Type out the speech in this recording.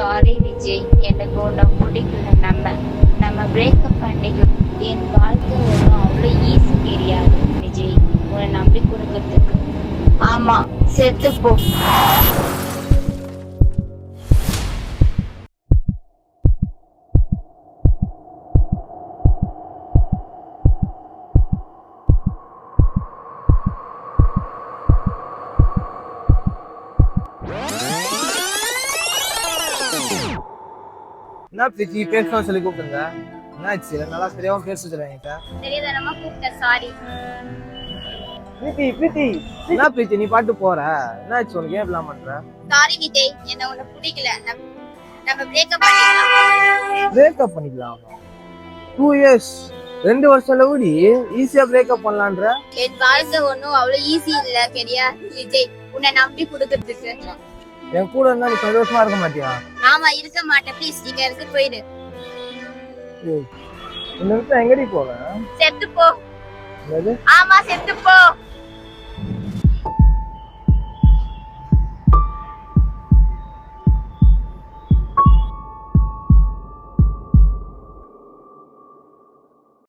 Sorry Vijay, எனக்கு உன்னை பிடிக்கல. நம்ம பிரேக்கப் பண்ணிக்கலாம். என் வாழ்க்கை ஒன்றும் அவ்வளோ ஈஸி தெரியாது விஜய், உன்னை நம்பி கொடுக்கறதுக்கு. ஆமா, செத்துப்போ. என்ன பிரீத்தி பேசணும் சொல்லி கூப்பிடுங்க. என்னாச்சு? நல்லா சரியாவும் பேச சொல்லுங்க. தெரியாதனமா கூப்பிட்ட, சாரி. பிரீத்தி என்ன பிரீத்தி நீ பாட்டு போற? என்னாச்சு உனக்கு? ஏன் இப்படிலாம் பண்ற? சாரி விஜய், என்ன உன்னை பிடிக்கல. நம்ம பிரேக்கப் பண்ணிக்கலாம். பிரேக்கப் பண்ணிக்கலாம்? 2 years 2 வருஷம் லவ்டி ஈஸியா பிரேக்கப் பண்ணலான்ற? என் வாழ்க்கை ஒன்றும் அவ்வளோ ஈஸி இல்ல சரியா விஜய், உன்னை நம்பி கொடுக்கறதுக்கு. என் கூட இருந்தா நீ சந்தோஷமா இருக்க மாட்டியா? ஆமா, இருக்க மாட்டேன். ப்ளீஸ் நீங்க இருக்கு போயிடு. இந்த நிமிஷம் எங்கடி போவேன்? செத்து போ. என்னது? ஆமா, செத்து போ.